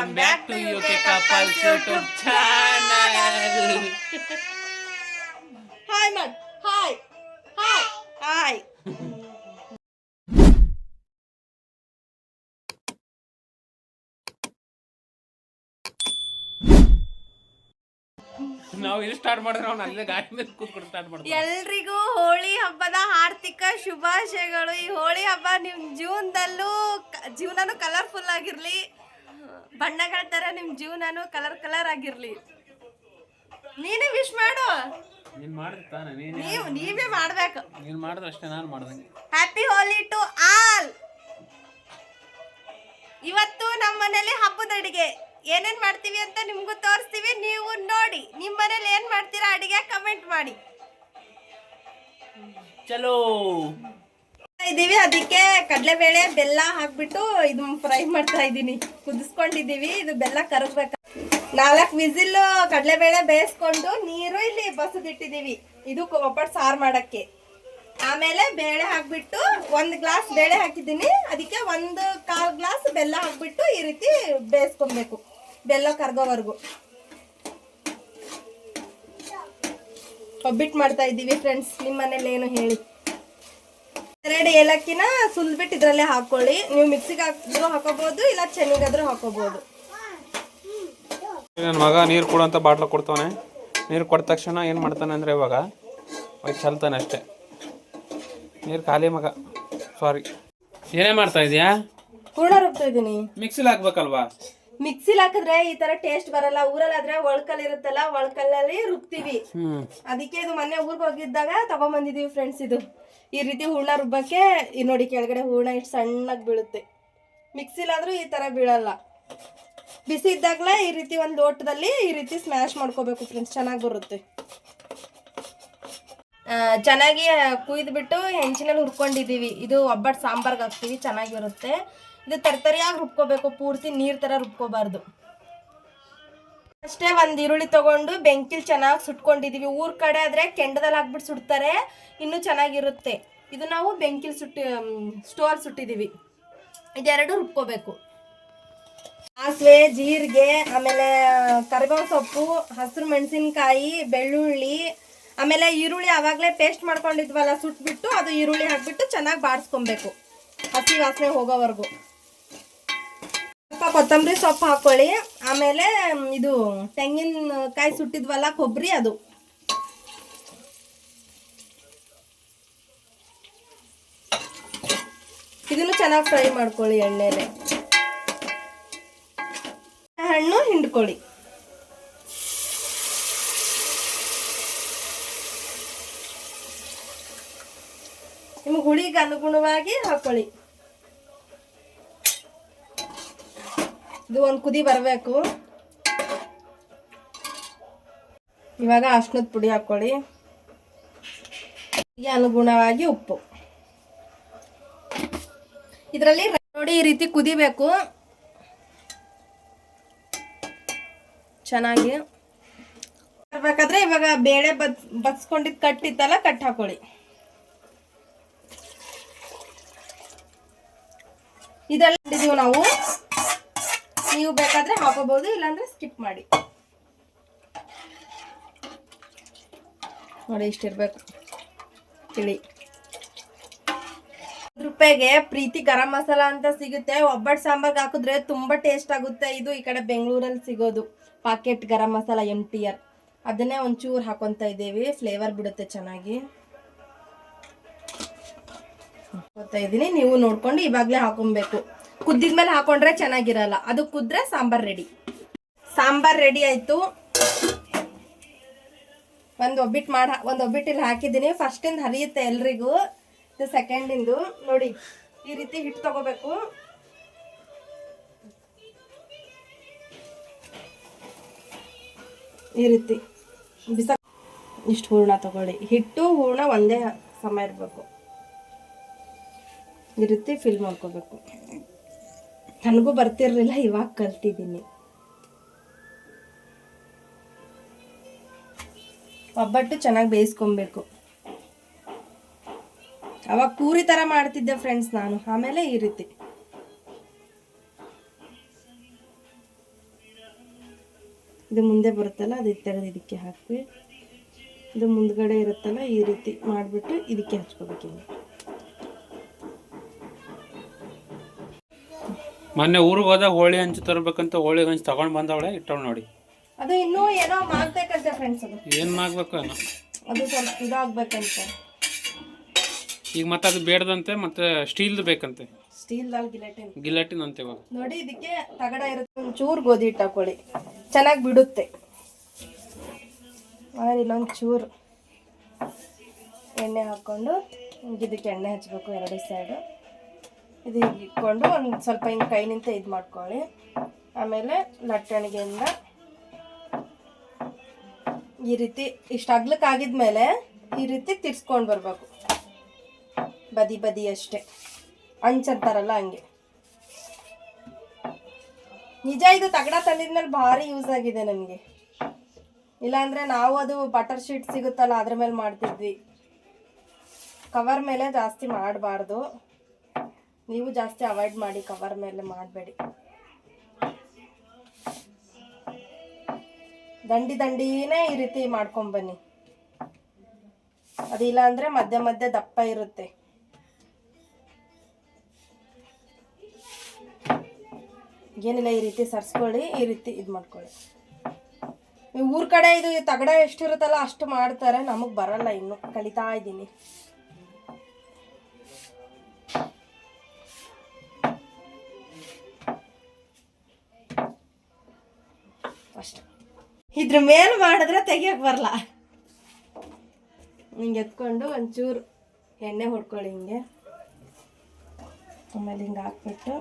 Welcome back to UK Couples YouTube channel. Hi, man. Hi. Hi. Hi. ನಾವು ಇಲ್ಲಿ start ಮಾಡಿದ್ರೆ ಅವ್ನು ಅಲ್ಲೇ ಗಾಡಿ ಮೇಲೆ ಕೂತ್ಕೊಂಡು ಸ್ಟಾರ್ಟ್ ಮಾಡ್ತೀವಿ. ಎಲ್ರಿಗೂ ಹೋಳಿ ಹಬ್ಬದ ಆರ್ಥಿಕ ಶುಭಾಶಯಗಳು. ಈ ಹೋಳಿ ಹಬ್ಬ ನಿಮ್ಮ ಜೀವನದಲ್ಲೂ ಜೀವನನೂ ಕಲರ್ಫುಲ್ ಆಗಿರ್ಲಿ, ಬಣ್ಣಗಳ ತರ ನಿಮ್ಮ ಜೀವನನೂ ಕಲರ್ ಆಗಿರ್ಲಿ. ನೀನೇ ವಿಶ್ ಮಾಡು. ನೀನು ಮಾಡಿದ್ರೆ ತಾನೆ ನೀವೇ ಮಾಡ್ಬೇಕು. ನೀನು ಮಾಡಿದ್ರೆ ಅಷ್ಟೇ, ನಾನು ಮಾಡ್ದಂಗೆ. Happy Holi to all. ಇವತ್ತು ನಮ್ಮ ಮನೇಲಿ ಹಬ್ಬದ ಅಡಿಗೆ ಏನೇನ್ ಮಾಡ್ತೀವಿ ಅಂತ ನಿಮ್ಗೂ ತೋರಿಸ್ತೀವಿ, ನೀವು ನೋಡಿ ನಿಮ್ಮ ಮನೇಲಿ ಏನ್ ಮಾಡ್ತೀರಾ ಅಡಿಗೆ ಕಮೆಂಟ್ ಮಾಡಿ. ಚಲೋ ಇದೀವಿ, ಅದಕ್ಕೆ ಕಡಲೆಬೇಳೆ ಬೆಲ್ಲ ಹಾಕ್ಬಿಟ್ಟು ಇದು ಫ್ರೈ ಮಾಡ್ತಾ ಇದ್ದೀನಿ. ಕುದಿಸ್ಕೊಂಡಿದೀವಿ, ಇದು ಬೆಲ್ಲ ಕರಗ್ಬೇಕು. 4 ವಿಸಿಲ್ ಕಡಲೆಬೇಳೆ ಬೇಯಿಸ್ಕೊಂಡು ನೀರು ಇಲ್ಲಿ ಬಸದಿಟ್ಟಿದೀವಿ, ಇದು ಒಬ್ಬಟ್ಟು ಸಾರು ಮಾಡಕ್ಕೆ. ಆಮೇಲೆ ಬೇಳೆ ಹಾಕ್ಬಿಟ್ಟು 1 ಗ್ಲಾಸ್ ಬೇಳೆ ಹಾಕಿದ್ದೀನಿ, ಅದಕ್ಕೆ 1/4 ಗ್ಲಾಸ್ ಬೆಲ್ಲ ಹಾಕ್ಬಿಟ್ಟು ಈ ರೀತಿ ಬೇಯಿಸ್ಕೊಬೇಕು, ಬೆಲ್ಲ ಕರ್ಗೋವರೆಗೂ. ಒಬ್ಬಿಟ್ಟು ಮಾಡ್ತಾ ಇದ್ದೀವಿ ಫ್ರೆಂಡ್ಸ್. ನಿಮ್ಮ ಮನೇಲಿ ಏನು ಹೇಳಿ. 2 ಏಲಕ್ಕಿನ ಸುಲ್ಬಿಟ್ಟು ಇದರಲ್ಲೇ ಹಾಕೊಳ್ಳಿ. ನೀವು ಮಿಕ್ಸಿಗೆ ಹಾಕಿದ್ರು ಹಾಕೋಬಹುದು, ಇಲ್ಲ ಚೆನ್ನಿಗಾದ್ರೂ ಹಾಕೋಬಹುದು. ನನ್ನ ಮಗ ನೀರು ಕೊಡುವಂತ ಬಾಟ್ಲ ಕೊಡ್ತಾನೆ. ನೀರು ಕೊಟ್ಟ ತಕ್ಷಣ ಏನು ಮಾಡ್ತಾನೆ ಅಂದರೆ ಇವಾಗ ಹೋಗಿ ಚಲ್ತಾನೆ ಅಷ್ಟೇ. ನೀರು ಖಾಲಿ ಮಗ. ಸಾರಿ, ಏನೇ ಮಾಡ್ತಾ ಇದೀಯಾ? ಹೂರ್ಣ ರುಬ್ತಾ ಇದ್ದೀನಿ. ಮಿಕ್ಸಿಲಿ ಹಾಕ್ಬೇಕಲ್ವಾ? ಮಿಕ್ಸಿಲಿ ಹಾಕಿದ್ರೆ ಈ ತರ ಟೇಸ್ಟ್ ಬರಲ್ಲ. ಊರಲ್ಲಾದ್ರೆ ಒಳ್ಕಲ್ ಇರುತ್ತಲ್ಲ, ಒಳ್ಕಲ್ಲಲ್ಲಿ ರುಬ್ತೀವಿ. ಅದಕ್ಕೆ ಇದು ಮೊನ್ನೆ ಊರಿಗೆ ಹೋಗಿದ್ದಾಗ ತಗೊಂಡ್ಬಂದಿದೀವಿ ಫ್ರೆಂಡ್ಸ್. ಇದು ಈ ರೀತಿ ಹೂರ್ಣ ರುಬ್ಬಕ್ಕೆ ನೋಡಿ, ಕೆಳಗಡೆ ಹೂರ್ಣ ಇಷ್ಟು ಸಣ್ಣಗೆ ಬೀಳುತ್ತೆ. ಮಿಕ್ಸಿಲಾದ್ರೂ ಈ ತರ ಬೀಳಲ್ಲ. ಬಿಸಿ ಇದ್ದಾಗಲೇ ಈ ರೀತಿ ಒಂದು ಲೋಟದಲ್ಲಿ ಈ ರೀತಿ ಸ್ಮ್ಯಾಶ್ ಮಾಡ್ಕೋಬೇಕು ಫ್ರೆಂಡ್ಸ್, ಚೆನ್ನಾಗಿ ಬರುತ್ತೆ. ಚೆನ್ನಾಗಿ ಕುಯ್ದುಬಿಟ್ಟು ಹೆಂಚಿನಲ್ಲಿ ಹುರ್ಕೊಂಡಿದ್ದೀವಿ. ಇದು ಒಬ್ಬಟ್ಟು ಸಾಂಬಾರ್ಗೆ ಹಾಕ್ತೀವಿ, ಚೆನ್ನಾಗಿರುತ್ತೆ. ಇದು ತರ್ತರಿಯಾಗಿ ರುಬ್ಕೋಬೇಕು, ಪೂರ್ತಿ ನೀರು ಥರ ರುಬ್ಕೋಬಾರ್ದು. ಅಷ್ಟೇ 1 ಈರುಳ್ಳಿ ತಗೊಂಡು ಬೆಂಕಿಲಿ ಚೆನ್ನಾಗಿ ಸುಟ್ಕೊಂಡಿದ್ದೀವಿ. ಊರ್ ಕಡೆ ಆದರೆ ಕೆಂಡದಲ್ಲಿ ಹಾಕ್ಬಿಟ್ಟು ಸುಡ್ತಾರೆ, ಇನ್ನೂ ಚೆನ್ನಾಗಿರುತ್ತೆ. ಇದು ನಾವು ಬೆಂಕಿಲಿ ಸ್ಟೋವ್ ಸುಟ್ಟಿದ್ದೀವಿ. ಇದೆರಡು ರುಬ್ಕೋಬೇಕು. ಸಾಸಿವೆ, ಜೀರಿಗೆ, ಆಮೇಲೆ ಕರಿಬೇವು ಸೊಪ್ಪು, ಹಸಿರು ಮೆಣಸಿನ್ಕಾಯಿ, ಬೆಳ್ಳುಳ್ಳಿ, ಆಮೇಲೆ ಈರುಳ್ಳಿ ಆವಾಗಲೇ ಪೇಸ್ಟ್ ಮಾಡ್ಕೊಂಡಿದ್ವಲ್ಲ ಸುಟ್ಬಿಟ್ಟು ಅದು ಈರುಳ್ಳಿ ಹಾಕ್ಬಿಟ್ಟು ಚೆನ್ನಾಗಿ ಬಾಡಿಸ್ಕೊಬೇಕು, ಹಸಿ ವಾಸನೆ ಹೋಗೋವರೆಗೂ. ಸ್ವಲ್ಪ ಕೊತ್ತಂಬರಿ ಸೊಪ್ಪು ಹಾಕೊಳ್ಳಿ. ಆಮೇಲೆ ಇದು ತೆಂಗಿನಕಾಯಿ ಸುಟ್ಟಿದ್ವಲ್ಲ ಕೊಬ್ಬರಿ, ಅದು ಇದನ್ನು ಚೆನ್ನಾಗಿ ಫ್ರೈ ಮಾಡ್ಕೊಳ್ಳಿ ಎಣ್ಣೆಲೆ. ಹಣ್ಣು ಹಿಂಡ್ಕೊಳ್ಳಿ. ನಿಮ್ಗೆ ಹುಳಿಗೆ ಅನುಗುಣವಾಗಿ ಹಾಕೊಳ್ಳಿ. ಇದು ಒಂದು ಕುದಿ ಬರಬೇಕು. ಇವಾಗ ಅರ್ಶಿಣದ ಪುಡಿ ಹಾಕೊಳ್ಳಿ, ಈ ಅನುಗುಣವಾಗಿ ಉಪ್ಪು. ಇದರಲ್ಲಿ ನೋಡಿ ಈ ರೀತಿ ಕುದಿಬೇಕು ಚೆನ್ನಾಗಿ. ಬರ್ಬೇಕಾದ್ರೆ ಇವಾಗ ಬೇಳೆ ಬಚ್ಕೊಂಡಿದ್ದು ಕಟ್ಟಿತ್ತಲ್ಲ, ಕಟ್ ಹಾಕೊಳ್ಳಿ. ಇದರಲ್ಲಿ ನಾವು, ನೀವು ಬೇಕಾದ್ರೆ ಹಾಕೋಬಹುದು, ಇಲ್ಲಾಂದ್ರೆ ಸ್ಕಿಪ್ ಮಾಡಿ. ನೋಡಿ ಇಷ್ಟಿರ್ಬೇಕು ತಿಳಿ. ₹1 ಪ್ರೀತಿ ಗರಂ ಮಸಾಲ ಅಂತ ಸಿಗುತ್ತೆ. ಒಬ್ಬಟ್ಟು ಸಾಂಬಾರ್ಗೆ ಹಾಕಿದ್ರೆ ತುಂಬಾ ಟೇಸ್ಟ್ ಆಗುತ್ತೆ. ಇದು ಈ ಕಡೆ ಬೆಂಗಳೂರಲ್ಲಿ ಸಿಗೋದು ಪಾಕೆಟ್ ಗರಂ ಮಸಾಲ MTR. ಅದನ್ನೇ ಒಂಚೂರು ಹಾಕೊಂತ ಇದ್ದೀವಿ, ಫ್ಲೇವರ್ ಬಿಡುತ್ತೆ ಚೆನ್ನಾಗಿ. ಹಾಕೋತಾ ಇದ್ದೀನಿ, ನೀವು ನೋಡ್ಕೊಂಡು ಇವಾಗಲೇ ಹಾಕೊಬೇಕು. ಕುದ್ದಿದ್ಮೇಲೆ ಹಾಕೊಂಡ್ರೆ ಚೆನ್ನಾಗಿರಲ್ಲ, ಅದು ಕುದ್ರೆ ಸಾಂಬಾರ್ ರೆಡಿ. ಸಾಂಬಾರ್ ರೆಡಿ ಆಯ್ತು. ಒಂದು ಒಬ್ಬಿಟ್ಟು ಇಲ್ಲಿ ಹಾಕಿದ್ದೀನಿ. ಫಸ್ಟಿಂದ ಹರಿಯುತ್ತೆ ಎಲ್ರಿಗೂ, ಇದು ಸೆಕೆಂಡಿಂದು. ನೋಡಿ ಈ ರೀತಿ ಹಿಟ್ಟು ತಗೋಬೇಕು. ಈ ರೀತಿ ಇಷ್ಟು ಹೂರ್ಣ ತಗೊಳ್ಳಿ. ಹಿಟ್ಟು ಹೂರ್ಣ ಒಂದೇ ಸಮ ಇರಬೇಕು. ಈ ರೀತಿ ಫಿಲ್ ಮಾಡ್ಕೋಬೇಕು. ನನಗೂ ಬರ್ತಿರ್ಲಿಲ್ಲ, ಇವಾಗ ಕಲ್ತಿದ್ದೀನಿ. ಒಬ್ಬಟ್ಟು ಚೆನ್ನಾಗಿ ಬೇಯಿಸ್ಕೊಬೇಕು. ಅವಾಗ ಪೂರಿ ಥರ ಮಾಡ್ತಿದ್ದೆ ಫ್ರೆಂಡ್ಸ್ ನಾನು. ಆಮೇಲೆ ಈ ರೀತಿ ಇದು ಮುಂದೆ ಬರುತ್ತಲ್ಲ ಅದು ತೆಗೆದು ಇದಕ್ಕೆ ಹಾಕಿ, ಇದು ಮುಂದ್ಗಡೆ ಇರುತ್ತಲ್ಲ ಈ ರೀತಿ ಮಾಡಿಬಿಟ್ಟು ಇದಕ್ಕೆ ಹಚ್ಕೋಬೇಕು. ಹಿಂಗೆ ಮೊನ್ನೆ ಊರಿಗೆ ಹೋದಾಗ ಹೋಳಿ ಹಂಚು ತರಬೇಕಂತ ಹೋಳಿ ಹಂಚು ತಗೊಂಡು ಬಂದವಳೆ ಇಟ್ಟವಳು ನೋಡಿ. ಅದು ಇನ್ನೂ ಏನೋ ಮಾಡ್ಬೇಕಂತೆ ಫ್ರೆಂಡ್ಸ್. ಅದು ಏನು ಮಾಡ್ಬೇಕು ಏನೋ, ಅದು ಸ್ವಲ್ಪ ಇದಾಗಬೇಕಂತ. ಈಗ ಮತ್ತೆ ಅದು ಬೇಡದಂತೆ, ಮತ್ತೆ ಸ್ಟೀಲ್ದು ಬೇಕಂತೆ. ಸ್ಟೀಲ್ದಲ್ಲಿ ಗಿಲೆಟಿನ್ ಗಿಲೆಟಿನ್ ಅಂತ ಇವಾಗ. ನೋಡಿ ಇದಕ್ಕೆ ತಗಡ ಇರುತ್ತೆ, ಒಂಚೂರು ಗೋಧಿ ಹಿಟ್ಟು ಹಾಕೊಳ್ಳಿ, ಚೆನ್ನಾಗಿ ಬಿಡುತ್ತೆ. ಆಮೇಲೆ ಇಲ್ಲೊಂದು ಚೂರು ಎಣ್ಣೆ ಹಾಕ್ಕೊಂಡು ಇದಕ್ಕೆ ಎಣ್ಣೆ ಹಚ್ಚಬೇಕು ಎರಡು ಸೈಡು. ಇದು ಹೀಗೆ ಇಟ್ಕೊಂಡು ಒಂದು ಸ್ವಲ್ಪ ಹಿಂಗೆ ಕೈನಿಂದ ಇದು ಮಾಡ್ಕೊಳ್ಳಿ. ಆಮೇಲೆ ಲಟ್ಟಣಿಗೆಯಿಂದ ಈ ರೀತಿ ಇಷ್ಟು ಅಗ್ಲಕ್ಕಾಗಿದ್ಮೇಲೆ ಈ ರೀತಿ ತಿರ್ಸ್ಕೊಂಡು ಬರಬೇಕು, ಬದಿ ಬದಿ ಅಷ್ಟೇ, ಅಂಚಂತಾರಲ್ಲ ಹಂಗೆ. ನಿಜ ಇದು ತಗಡ ತಂದಿದ್ಮೇಲೆ ಭಾರಿ ಯೂಸ್ ಆಗಿದೆ ನನಗೆ. ಇಲ್ಲಾಂದರೆ ನಾವು ಅದು ಬಟರ್ ಶೀಟ್ ಸಿಗುತ್ತಲ್ಲ ಅದ್ರ ಮೇಲೆ ಮಾಡ್ತಿದ್ವಿ. ಕವರ್ ಮೇಲೆ ಜಾಸ್ತಿ ಮಾಡಬಾರ್ದು, ನೀವು ಜಾಸ್ತಿ ಅವಾಯ್ಡ್ ಮಾಡಿ, ಕವರ್ ಮೇಲೆ ಮಾಡಬೇಡಿ. ದಂಡಿ ದಂಡಿನೇ ಈ ರೀತಿ ಮಾಡ್ಕೊಂಬನ್ನಿ. ಅದಿಲ್ಲ ಅಂದರೆ ಮಧ್ಯ ಮಧ್ಯ ದಪ್ಪ ಇರುತ್ತೆ. ಏನಿಲ್ಲ, ಈ ರೀತಿ ಸರ್ಸ್ಕೊಳ್ಳಿ, ಈ ರೀತಿ ಇದು ಮಾಡ್ಕೊಳ್ಳಿ. ಊರ ಕಡೆ ಇದು ತಗಡ ಎಷ್ಟಿರುತ್ತಲ್ಲ ಅಷ್ಟು ಮಾಡ್ತಾರೆ, ನಮಗೆ ಬರಲ್ಲ, ಇನ್ನು ಕಲಿತಾ ಇದ್ದೀನಿ. ಅಷ್ಟೆ. ಇದ್ರ ಮೇಲೆ ಮಾಡಿದ್ರೆ ತೆಗಿಯಕ್ಕೆ ಬರಲ್ಲ. ಹಿಂಗೆ ಎತ್ಕೊಂಡು ಒಂಚೂರು ಎಣ್ಣೆ ಹೊಡ್ಕೊಳ್ಳಿ ಹಿಂಗೆ, ಆಮೇಲೆ ಹಿಂಗೆ ಹಾಕ್ಬಿಟ್ಟು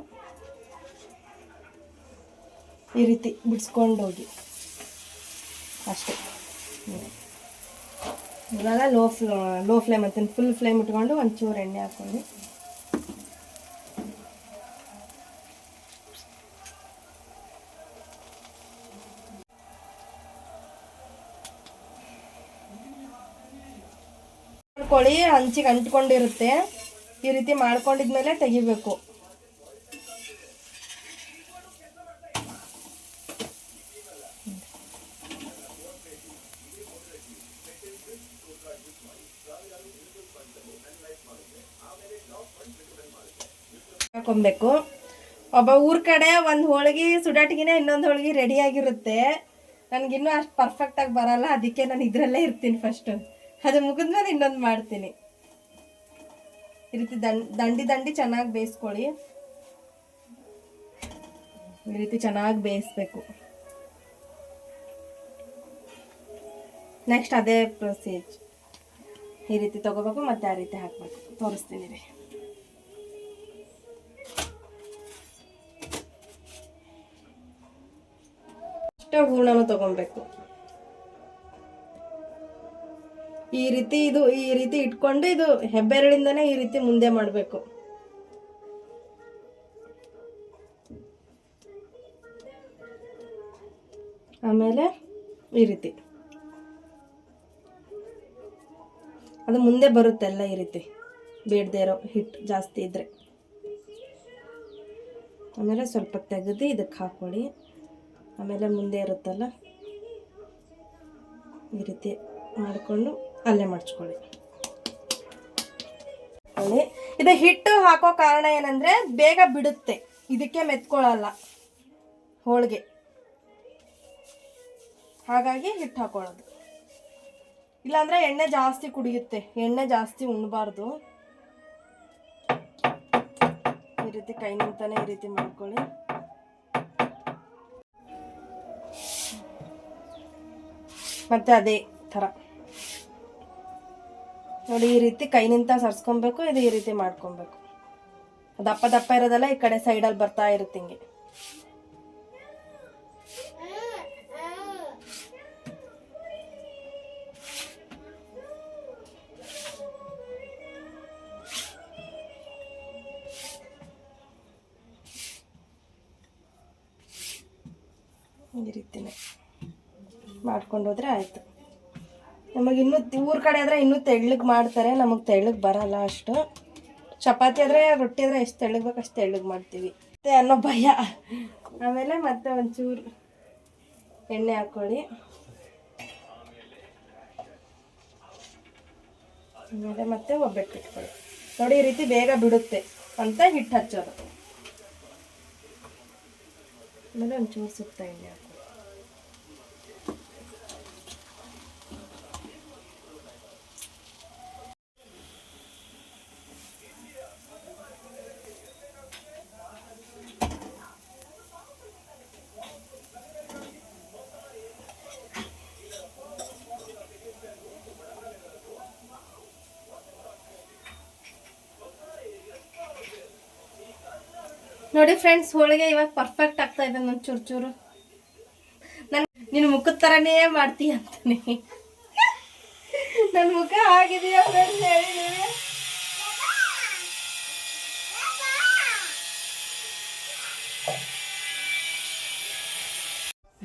ಈ ರೀತಿ ಬಿಡಿಸ್ಕೊಂಡು ಹೋಗಿ ಅಷ್ಟೇ. ಇವಾಗ ಲೋ ಫ್ಲೇಮ್ ಅಂತೀನಿ, ಫುಲ್ ಫ್ಲೇಮ್ ಇಟ್ಕೊಂಡು ಒಂಚೂರು ಎಣ್ಣೆ ಹಾಕ್ಕೊಂಡು ಮಾಡ್ಕೊಳ್ಳಿ. ಹಂಚಿಗೆ ಅಂಟ್ಕೊಂಡಿರುತ್ತೆ, ಈ ರೀತಿ ಮಾಡ್ಕೊಂಡಿದ್ಮೇಲೆ ತೆಗಿಬೇಕು. ಹಾಕೊಬೇಕು. ಒಬ್ಬ ಊರ ಕಡೆ ಒಂದು ಹೋಳಿಗೆ ಸುಡಾಟಿಗಿನೇ ಇನ್ನೊಂದು ಹೋಳಿಗೆ ರೆಡಿಯಾಗಿರುತ್ತೆ. ನನಗಿನ್ನೂ ಅಷ್ಟು ಪರ್ಫೆಕ್ಟಾಗಿ ಬರಲ್ಲ, ಅದಕ್ಕೆ ನಾನು ಇದರಲ್ಲೇ ಇರ್ತೀನಿ. ಫಸ್ಟು ಅದು ಮುಗಿದ್ಮೇಲೆ ಇನ್ನೊಂದು ಮಾಡ್ತೀನಿ. ಈ ರೀತಿ ದಂಡಿ ದಂಡಿ ಚೆನ್ನಾಗಿ ಬೇಯಿಸ್ಕೊಳ್ಳಿ. ಈ ರೀತಿ ಚೆನ್ನಾಗಿ ಬೇಯಿಸ್ಬೇಕು. ನೆಕ್ಸ್ಟ್ ಅದೇ ಪ್ರೊಸೀಜ್, ಈ ರೀತಿ ತಗೋಬೇಕು, ಮತ್ತೆ ಆ ರೀತಿ ಹಾಕ್ಬೇಕು. ತೋರಿಸ್ತೀನಿ ರೀ. ಅಷ್ಟೇ ಹೂರ್ಣನೂ ತಗೊಬೇಕು. ಈ ರೀತಿ ಇಟ್ಕೊಂಡು ಇದು ಹೆಬ್ಬೆರಳಿಂದನೇ ಈ ರೀತಿ ಮುಂದೆ ಮಾಡಬೇಕು. ಆಮೇಲೆ ಈ ರೀತಿ ಅದು ಮುಂದೆ ಬರುತ್ತೆಲ್ಲ ಈ ರೀತಿ, ಬೇಡದೇ ಇರೋ ಹಿಟ್ಟು ಜಾಸ್ತಿ ಇದ್ರೆ. ಆಮೇಲೆ ಸ್ವಲ್ಪ ತೆಗೆದು ಇದಕ್ಕೆ ಹಾಕೊಳ್ಳಿ. ಆಮೇಲೆ ಮುಂದೆ ಇರುತ್ತಲ್ಲ ಈ ರೀತಿ ಮಾಡಿಕೊಂಡು ಅಲ್ಲೇ ಮಡ್ಚ್ಕೊಳ್ಳಿ. ಇದು ಹಿಟ್ಟು ಹಾಕೋ ಕಾರಣ ಏನಂದ್ರೆ ಬೇಗ ಬಿಡುತ್ತೆ, ಇದಕ್ಕೆ ಮೆತ್ಕೊಳ್ಳಲ್ಲ ಹೋಳಿಗೆ, ಹಾಗಾಗಿ ಹಿಟ್ಟು ಹಾಕೊಳ್ಳೋದು. ಇಲ್ಲಾಂದ್ರೆ ಎಣ್ಣೆ ಜಾಸ್ತಿ ಕುಡಿಯುತ್ತೆ, ಎಣ್ಣೆ ಜಾಸ್ತಿ ಉಣ್ಬಾರ್ದು. ಈ ರೀತಿ ಕೈ ನಿಂತಾನೆ ಈ ರೀತಿ ಮಾಡ್ಕೊಳ್ಳಿ. ಮತ್ತೆ ಅದೇ ಥರ ನೋಡಿ, ಈ ರೀತಿ ಕೈ ನಿಂತ ಸರ್ಸ್ಕೊಬೇಕು. ಇದು ಈ ರೀತಿ ಮಾಡ್ಕೊಬೇಕು. ದಪ್ಪ ದಪ್ಪ ಇರೋದಲ್ಲ ಈ ಕಡೆ ಸೈಡಲ್ಲಿ ಬರ್ತಾ ಇರುತ್ತೆ ಹಿಂಗೆ. ಈ ರೀತಿನೇ ಮಾಡ್ಕೊಂಡು ಹೋದ್ರೆ ಆಯಿತು. ನಮಗೆ ಇನ್ನೂ ಊರ ಕಡೆ ಆದರೆ ಇನ್ನೂ ತೆಳ್ಳಗೆ ಮಾಡ್ತಾರೆ, ನಮಗೆ ತೆಳ್ಳಗೆ ಬರಲ್ಲ ಅಷ್ಟು. ಚಪಾತಿ ಆದರೆ ರೊಟ್ಟಿ ಆದರೆ ಎಷ್ಟು ತೆಳ್ಳಗೆ ಬೇಕು ಅಷ್ಟು ತೆಳ್ಳಗೆ ಮಾಡ್ತೀವಿ ಮತ್ತೆ ಅನ್ನೋ ಭಯ. ಆಮೇಲೆ ಮತ್ತೆ ಒಂಚೂರು ಎಣ್ಣೆ ಹಾಕ್ಕೊಳ್ಳಿ. ಆಮೇಲೆ ಮತ್ತೆ ಒಬ್ಬಟ್ಟು ಇಟ್ಕೊಳ್ಳಿ. ನೋಡಿ ಈ ರೀತಿ ಬೇಗ ಬಿಡುತ್ತೆ ಅಂತ ಹಿಟ್ಟು ಹಚ್ಚೋದು. ಆಮೇಲೆ ಒಂಚೂರು ಸುತ್ತ ಎಣ್ಣೆ ಹಾಕ್ಕೊಳ್ಳಿ. ನೋಡಿ ಫ್ರೆಂಡ್ಸ್, ಹೋಳಿಗೆ ಇವಾಗ ಪರ್ಫೆಕ್ಟ್ ಆಗ್ತಾ ಇದೆ. ನನ್ನ ಚೂರು ಚೂರು ನಿನ್ನ ಮುಖದ ಥರನೇ ಮಾಡ್ತೀಯ ಅಂತಾನೆ. ನನ್ನ ಮುಖ ಆಗಿದೆಯಾ ಫ್ರೆಂಡ್ಸ್ ಹೇಳಿ ನೀವೇ.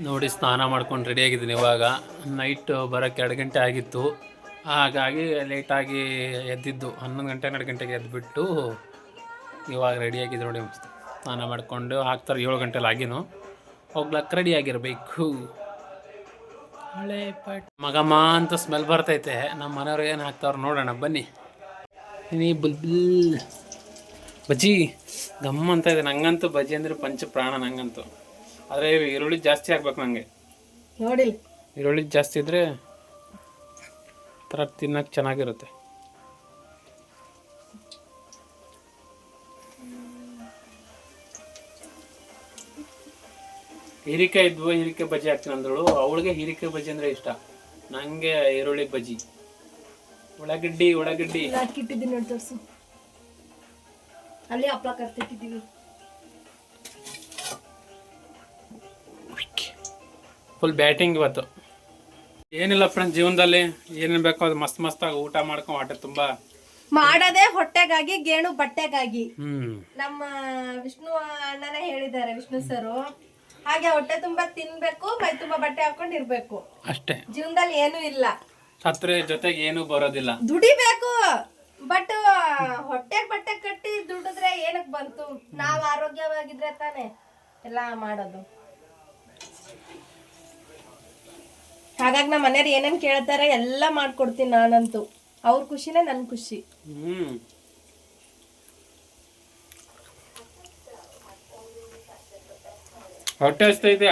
ನೋಡಿ ಸ್ನಾನ ಮಾಡ್ಕೊಂಡು ರೆಡಿ ಆಗಿದ್ದೀನಿ. ಇವಾಗ ನೈಟ್ ಬರೋಕ್ಕೆ 2 ಗಂಟೆ ಆಗಿತ್ತು, ಹಾಗಾಗಿ ಲೇಟಾಗಿ ಎದ್ದಿದ್ದು. 11 ಗಂಟೆ 12 ಗಂಟೆಗೆ ಎದ್ದುಬಿಟ್ಟು ಇವಾಗ ರೆಡಿಯಾಗಿದ್ದು ನೋಡಿ. ಮಸ್ತ್ ಸ್ನಾನ ಮಾಡಿಕೊಂಡು ಹಾಕ್ತಾರೆ 7 ಗಂಟೆಲಿ ಆಗಿನೂ ಹೋಗ್ಲಕ್ಕೆ ರೆಡಿಯಾಗಿರಬೇಕು. ಹಳೆ ಪಟ್ ಮಗಮ್ಮ ಅಂತ ಸ್ಮೆಲ್ ಬರ್ತೈತೆ. ನಮ್ಮ ಮನೆಯವ್ರು ಏನು ಹಾಕ್ತಾವ್ರು ನೋಡೋಣ ಬನ್ನಿ. ನೀ ಬುಲ್ಬುಲ್ ಬಜ್ಜಿ ಗಮ್ಮ ಅಂತ ಇದೆ. ನಂಗಂತೂ ಬಜ್ಜಿ ಅಂದರೆ ಪಂಚ ಪ್ರಾಣ ನಂಗಂತೂ. ಆದರೆ ಈರುಳ್ಳಿ ಜಾಸ್ತಿ ಹಾಕ್ಬೇಕು ನನಗೆ. ನೋಡಿ ಈರುಳ್ಳಿ ಜಾಸ್ತಿ ಇದ್ದರೆ ಥರ ತಿನ್ನಕ್ಕೆ ಚೆನ್ನಾಗಿರುತ್ತೆ. ಹೀರಿಕಾಯಿ ಇದ್ವು, ಹೀರಿಕಾಯಿ ಬಜ್ಜಿ ಹಾಕ್ತೀನಿ ಅಂದಳು. ಅವಳಿಗೆ ಹೀರಿಕಾಯಿ ಬಜ್ಜಿ ಅಂದರೆ ಇಷ್ಟ, ನನಗೆ ಈರುಳ್ಳಿ ಬಜ್ಜಿ. ಉಳ್ಳಾಗಡ್ಡಿ ಹಾಕಿಟ್ಟಿದ್ದೀನಿ ನೋಡಿ, ತೋರಿಸು. ಅಲ್ಲಿ ಹಪ್ಪಳ ಕರ್ತಿಟ್ಟಿದ್ದೀವಿ. ಫುಲ್ ಬ್ಯಾಟಿಂಗ್ ಇವತ್ತು. ಏನಿಲ್ಲ ಫ್ರೆಂಡ್ಸ್, ಜೀವನದಲ್ಲಿ ಏನೇನು ಬೇಕೋ ಅದು ಮಸ್ತ್ ಮಸ್ತಾಗಿ ಊಟ ಮಾಡ್ಕೊಂಡು ಹೊಟ್ಟೆ ತುಂಬ ಮಾಡೋದೇ ಹೊಟ್ಟೆಗಾಗಿ, ಗೇಣು ಬಟ್ಟೆಗಾಗಿ. ಹ್ಮ್, ನಮ್ಮ ವಿಷ್ಣು ಅಣ್ಣನೇ ಹೇಳಿದ್ದಾರೆ, ವಿಷ್ಣು ಸರು. ಹಾಗೆ ಹೊಟ್ಟೆ ತುಂಬಾ ತಿನ್ಬೇಕು, ಮೈ ತುಂಬಾ ಬಟ್ಟೆ ಹಾಕೊಂಡು ಇರ್ಬೇಕು ಅಷ್ಟೇ. ಜೀವನದಲ್ಲಿ ಏನು ಇಲ್ಲ. ಸತ್ರೆ ಜೊತೆಗೆ ಏನು ಬರೋದಿಲ್ಲ. ದುಡಿಬೇಕು, ಬಟ್ ಹೊಟ್ಟೆಗೆ ಬಟ್ಟೆ ಕಟ್ಟಿ ದುಡಿದ್ರೆ ಏನಕ್ ಬಂತು? ನಾವ್ ಆರೋಗ್ಯವಾಗಿದ್ರೆ ತಾನೇ ಎಲ್ಲ ಮಾಡೋದು. ಹಾಗಾಗಿ ನಮ್ಮ ಮನೆಯವ್ರು ಏನೇನ್ ಕೇಳ್ತಾರೆ ಎಲ್ಲ ಮಾಡ್ಕೊಡ್ತೀನಿ ನಾನಂತೂ. ಅವ್ರ ಖುಷಿನೇ ನನ್ ಖುಷಿ. ಹೊಟ್ಟೆ ಹಸ್ತೈತೆ.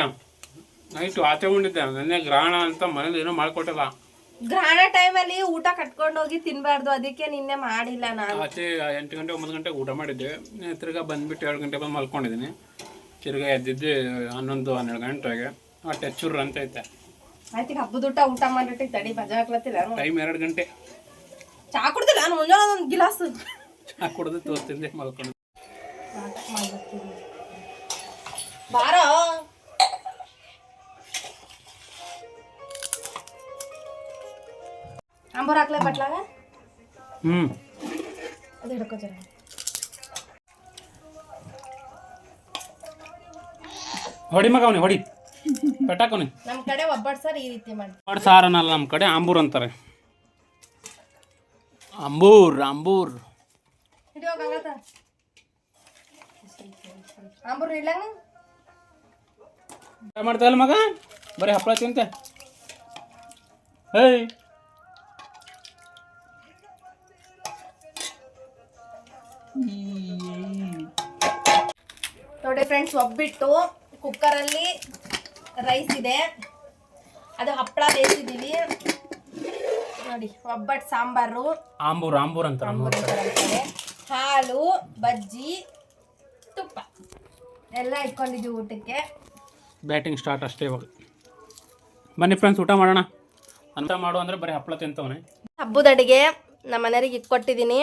ನೈಟು ಆಚೆ ಉಂಡಿದ್ದೆ, ನೆನ್ನೆ ಗ್ರಹಣ ಅಂತ ಮನೇಲಿ ಏನೋ ಮಾಡ್ಕೊಟ್ಟಿಲ್ಲ. ಗ್ರಹಣ ಟೈಮಲ್ಲಿ ಊಟ ಕಟ್ಕೊಂಡು ಹೋಗಿ ತಿನ್ಬಾರ್ದು, ಅದಕ್ಕೆ ನಿನ್ನೆ ಮಾಡಿಲ್ಲ ನಾನು. ಆಚೆ 8 ಗಂಟೆ 9 ಗಂಟೆಗೆ ಊಟ ಮಾಡಿದ್ದೆ. ತಿರ್ಗಾ ಬಂದ್ಬಿಟ್ಟು 2 ಗಂಟೆ ಬಂದು ಮಲ್ಕೊಂಡಿದ್ದೀನಿ. ತಿರ್ಗಾ ಎದ್ದಿದ್ದೆ 11 12 ಗಂಟೆಗೆ. ಹೊಟ್ಟೆ ಚುರ್ರು ಅಂತ ಐತೆ. ಆಯ್ತು, ಹಬ್ಬದ ಊಟ ಮಾಡಿಟ್ಟು ತಡಿ ಮಜಾ ಹಾಕ್ಲತ್ತಿಲ್ಲ. ಟೈಮ್ 2 ಗಂಟೆ. ಚಾ ಕುಡ್ದಿಲ್ಲ ನಾನು, ಮುಂಜಾನೆ ಒಂದು ಗಿಲಾಸ್ ಚಾ ಕುಡ್ದು ತೋರಿಸ್ತಿದ್ದೆ, ಮಲ್ಕೊಂಡು. ಬಾರೋ ಅಂಬೂರ್ ಹಾಕ್ಲೇ ಬಟ್ಲಾಗ. ಅದು ಹಿಡ್ಕೋ ಜರ. ಹೊಡಿ ಮಗ ಅವನಿ, ಹೊಡಿ ಪಟಾಕವನಿ. ನಮ್ಮ ಕಡೆ ಒಬ್ಬಟ್ಟು ಸಾರು ಈ ರೀತಿ ಮಾಡಿ. ಒಬ್ಬಟ್ಟು ಸಾರು ಅನ್ನಲ್ಲ, ನಮ್ಮ ಕಡೆ ಆಂಬೂರ್ ಅಂತಾರೆ. ಅಂಬೂರ್ ಅಂಬೂರ್ ಹಿಡಿಯೋಕಾಗತ್ತ? ಅಂಬೂರ್ ಇಡ್ಲಂಗ ಮಾಡ್ತಾ ಇಲ್ಲ ಮಗ, ಬರೀ ಹಪ್ಪಳ ತಿಂತೆ. ಹೇಯ್ ನೋಡಿ ಫ್ರೆಂಡ್ಸ್, ಒಬ್ಬಿಟ್ಟು ಕುಕ್ಕರಲ್ಲಿ ರೈಸ್ ಇದೆ, ಅದು ಹಪ್ಪಳ ಬೇಯಿಸಿದ್ದೀವಿ ನೋಡಿ. ಒಬ್ಬಟ್ಟು ಸಾಂಬಾರು, ಆಂಬೂರ್ ಆಂಬೂರ್ ಅಂತಾರೆ. ಹಾಲು, ಬಜ್ಜಿ, ತುಪ್ಪ ಎಲ್ಲ ಇಟ್ಕೊಂಡಿದ್ದೀವಿ ಊಟಕ್ಕೆ. ಬ್ಯಾಟಿಂಗ್ ಸ್ಟಾರ್ಟ್ ಅಷ್ಟೇ ಇವಾಗ. ಬನ್ನಿ ಫ್ರೆಂಡ್ಸ್, ಊಟ ಮಾಡೋಣ. ಅಂತ ಮಾಡು ಅಂದರೆ ಬರೀ ಹಪ್ಪಳ ತಿಂತವನೆ. ಹಬ್ಬದ ಅಡುಗೆ ನಮ್ಮ ಮನೆಯವ್ರಿಗೆ ಇಟ್ಕೊಟ್ಟಿದ್ದೀನಿ.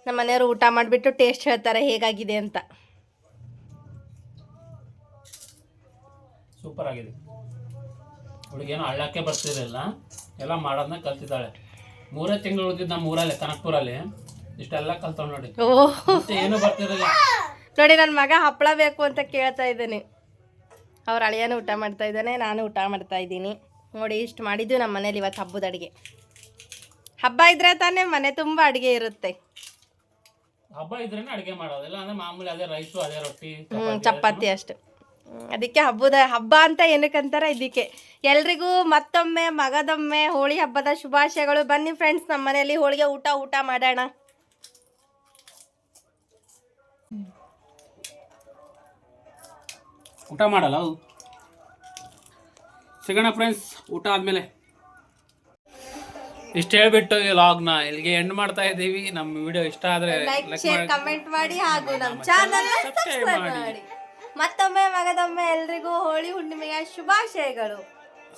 ನಮ್ಮ ಮನೆಯವರು ಊಟ ಮಾಡಿಬಿಟ್ಟು ಟೇಸ್ಟ್ ಹೇಳ್ತಾರೆ ಹೇಗಾಗಿದೆ ಅಂತ. ಸೂಪರ್ ಆಗಿದೆ. ಅವಳಿಗೇನು ಹಳ್ಳಕ್ಕೆ ಬರ್ತಿರಲಿಲ್ಲ, ಎಲ್ಲ ಮಾಡೋದನ್ನ ಕಲ್ತಿದ್ದಾಳೆ. 3 ತಿಂಗಳು ಉಳಿದಿದ್ದು ನಮ್ಮ ಊರಲ್ಲಿ, ಕನಕಪುರಲ್ಲಿ. ಇಷ್ಟೆಲ್ಲ ಕಲ್ತವ್ ನೋಡಿ. ಏನು ಬರ್ತಿರಲಿಲ್ಲ ನೋಡಿ. ನನ್ನ ಮಗ ಹಪ್ಪಳ ಬೇಕು ಅಂತ ಕೇಳ್ತಾ ಇದ್ದಾನೆ. ಅವ್ರ ಅಳಿಯನೂ ಊಟ ಮಾಡ್ತಾ ಇದ್ದಾನೆ, ನಾನು ಊಟ ಮಾಡ್ತಾ ಇದ್ದೀನಿ ನೋಡಿ. ಇಷ್ಟು ಮಾಡಿದ್ದು ನಮ್ಮ ಮನೇಲಿ ಇವತ್ತು ಹಬ್ಬದ ಅಡುಗೆ. ಹಬ್ಬ ಇದ್ರೆ ತಾನೇ ಮನೆ ತುಂಬ ಅಡುಗೆ ಇರುತ್ತೆ. ಹಬ್ಬ ಇದ್ರೇನೆ ಅಡುಗೆ ಮಾಡೋದಿಲ್ಲ ಅಂದ್ರೆ ಮಾಮೂಲಿ ಅದೇ ರೈಸು, ಅದೇ ರೊಟ್ಟಿ, ಚಪಾತಿ ಅಷ್ಟೆ. ಅದಕ್ಕೆ ಹಬ್ಬ ಅಂತ ಏನಕ್ಕಂತಾರೆ ಇದಕ್ಕೆ. ಎಲ್ರಿಗೂ ಮತ್ತೊಮ್ಮೆ ಮಗದೊಮ್ಮೆ ಹೋಳಿ ಹಬ್ಬದ ಶುಭಾಶಯಗಳು. ಬನ್ನಿ ಫ್ರೆಂಡ್ಸ್, ನಮ್ಮ ಮನೆಯಲ್ಲಿ ಹೋಳಿಗೆ ಊಟ ಮಾಡೋಣ. ಊಟ ಮಾಡಲ್ಲ ಅದು. ಸಿಗೋಣ ಫ್ರೆಂಡ್ಸ್ ಊಟ ಆದಮೇಲೆ. ಇಷ್ಟು ಹೇಳ್ಬಿಟ್ಟು ಈ ಲಾಗ್ನ ಇಲ್ಲಿಗೆ ಎಂಡ್ ಮಾಡ್ತಾ ಇದ್ದೀವಿ. ನಮ್ಮ ವಿಡಿಯೋ ಇಷ್ಟ ಆದರೆ ಲೈಕ್ ಶೇರ್ ಕಮೆಂಟ್ ಮಾಡಿ ಹಾಗೂ ನಮ್ಮ ಚಾನಲ್ ಸಬ್ಸ್ಕ್ರೈಬ್ ಮಾಡಿ. ಮತ್ತೊಮ್ಮೆ ಮಗದೊಮ್ಮೆ ಎಲ್ರಿಗೂ ಹೋಳಿ ಹುಣ್ಣಿಮೆಯ ಶುಭಾಶಯಗಳು.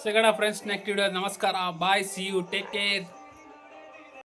ಸಿಗೋಣ ಫ್ರೆಂಡ್ಸ್ ನೆಕ್ಸ್ಟ್ ವಿಡಿಯೋ. ನಮಸ್ಕಾರ, ಬಾಯ್, ಸಿ ಯು, ಟೇಕ್ ಕೇರ್.